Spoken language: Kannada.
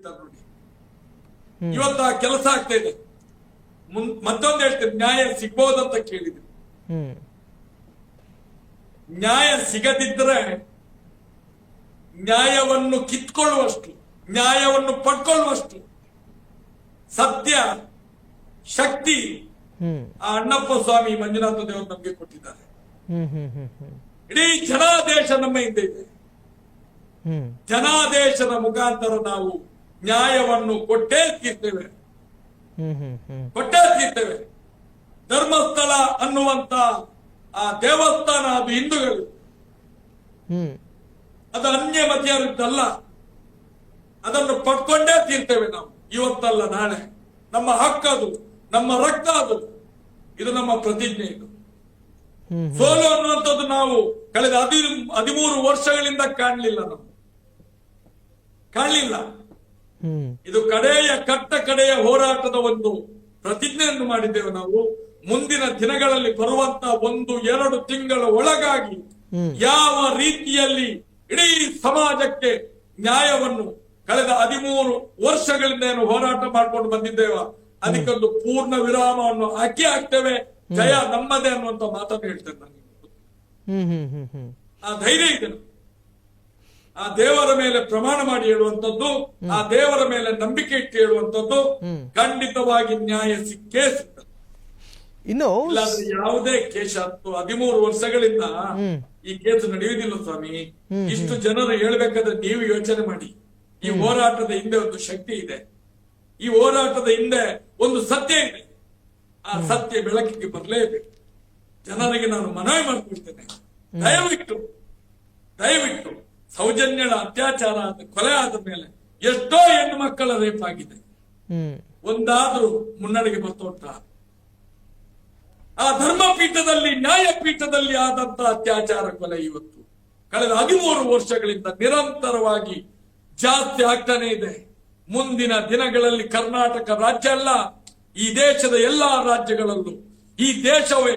ಹೇಳ್ತಾರೆ ನೋಡಿ. ಇವತ್ತು ಆ ಕೆಲಸ ಆಗ್ತಾ ಇದೆ. ಮತ್ತೊಂದು ಹೇಳ್ತೇನೆ, ನ್ಯಾಯ ಸಿಗ್ಬೋದಂತ ಕೇಳಿದ್ರು. ನ್ಯಾಯ ಸಿಗದಿದ್ರೆ ನ್ಯಾಯವನ್ನು ಕಿತ್ಕೊಳ್ಳುವಷ್ಟು, ನ್ಯಾಯವನ್ನು ಪಡ್ಕೊಳ್ಳುವಷ್ಟು ಸತ್ಯ ಶಕ್ತಿ ಆ ಅಣ್ಣಪ್ಪ ಸ್ವಾಮಿ ಮಂಜುನಾಥ ದೇವರು ನಮಗೆ ಕೊಟ್ಟಿದ್ದಾರೆ. ಇಡೀ ಜನಾದೇಶ ನಮ್ಮ ಹಿಂದೆ ಇದೆ. ಜನಾದೇಶದ ಮುಖಾಂತರ ನಾವು ನ್ಯಾಯವನ್ನು ಕೊಟ್ಟೇ ತೀರ್ತೇವೆ. ಧರ್ಮಸ್ಥಳ ಅನ್ನುವಂತ ಆ ದೇವಸ್ಥಾನ ಅದು ಹಿಂದೂಗಳು, ಅದು ಅನ್ಯ ಮತೀಯರಿದ್ದಲ್ಲ. ಅದನ್ನು ಪಡ್ಕೊಂಡೇ ತೀರ್ತೇವೆ ನಾವು. ಇವತ್ತಲ್ಲ ನಾಳೆ ನಮ್ಮ ಹಕ್ಕದು, ನಮ್ಮ ರಕ್ತ ಅದು. ಇದು ನಮ್ಮ ಪ್ರತಿಜ್ಞೆ. ಇದು ಸೋಲು ಅನ್ನುವಂಥದ್ದು ನಾವು ಕಳೆದ 13 ವರ್ಷಗಳಿಂದ ಕಾಣಲಿಲ್ಲ. ಇದು ಕಡೆಯ ಹೋರಾಟದ ಒಂದು ಪ್ರತಿಜ್ಞೆಯನ್ನು ಮಾಡಿದ್ದೇವೆ ನಾವು. ಮುಂದಿನ ದಿನಗಳಲ್ಲಿ ಬರುವಂತ 1-2 ತಿಂಗಳ ಒಳಗಾಗಿ ಯಾವ ರೀತಿಯಲ್ಲಿ ಇಡೀ ಸಮಾಜಕ್ಕೆ ನ್ಯಾಯವನ್ನು ಕಳೆದ 13 ವರ್ಷಗಳಿಂದ ಏನು ಹೋರಾಟ ಮಾಡ್ಕೊಂಡು ಬಂದಿದ್ದೇವ ಅದಕ್ಕೊಂದು ಪೂರ್ಣ ವಿರಾಮವನ್ನು ಹಾಕ್ತೇವೆ. ಜಯ ನಮ್ಮದೇ ಅನ್ನುವಂತ ಮಾತನ್ನು ಹೇಳ್ತೇನೆ. ನನಗೆ ಆ ಧೈರ್ಯ ಇದೆ. ಆ ದೇವರ ಮೇಲೆ ಪ್ರಮಾಣ ಮಾಡಿ ಹೇಳುವಂತದ್ದು, ಆ ದೇವರ ಮೇಲೆ ನಂಬಿಕೆ ಇಟ್ಟು ಹೇಳುವಂತದ್ದು, ಖಂಡಿತವಾಗಿ ನ್ಯಾಯ ಸಿಕ್ಕೇ ಸಿಗ್ತದೆ. ಇಲ್ಲಾಂದ್ರೆ ಯಾವುದೇ ಕೇಸ್ 13 ವರ್ಷಗಳಿಂದ ಈ ಕೇಸ್ ನಡೆಯುವುದಿಲ್ಲ ಸ್ವಾಮಿ. ಇಷ್ಟು ಜನರು ಹೇಳ್ಬೇಕಾದ್ರೆ ನೀವು ಯೋಚನೆ ಮಾಡಿ. ಈ ಹೋರಾಟದ ಹಿಂದೆ ಒಂದು ಶಕ್ತಿ ಇದೆ. ಈ ಹೋರಾಟದ ಹಿಂದೆ ಒಂದು ಸತ್ಯ ಇದೆ. ಆ ಸತ್ಯ ಬೆಳಕಿಗೆ ಬರಲೇಬೇಕು. ಜನರಿಗೆ ನಾನು ಮನವಿ ಮಾಡಿಕೊಳ್ತೇನೆ, ದಯವಿಟ್ಟು ಸೌಜನ್ಯಳ ಅತ್ಯಾಚಾರ ಕೊಲೆ ಆದ ಮೇಲೆ ಎಷ್ಟೋ ಹೆಣ್ಣು ಮಕ್ಕಳ ರೇಪ್ ಆಗಿದೆ. ಒಂದಾದ್ರೂ ಮುನ್ನಡೆಗೆ ಬರ್ತೋಟ. ಆ ಧರ್ಮಪೀಠದಲ್ಲಿ, ನ್ಯಾಯಪೀಠದಲ್ಲಿ ಆದಂತ ಅತ್ಯಾಚಾರ ಕೊಲೆ ಇವತ್ತು ಕಳೆದ 13 ವರ್ಷಗಳಿಂದ ನಿರಂತರವಾಗಿ ಜಾಸ್ತಿ ಆಗ್ತಾನೆ ಇದೆ. ಮುಂದಿನ ದಿನಗಳಲ್ಲಿ ಕರ್ನಾಟಕ ರಾಜ್ಯ ಅಲ್ಲ, ಈ ದೇಶದ ಎಲ್ಲಾ ರಾಜ್ಯಗಳಲ್ಲೂ ಈ ದೇಶವೇ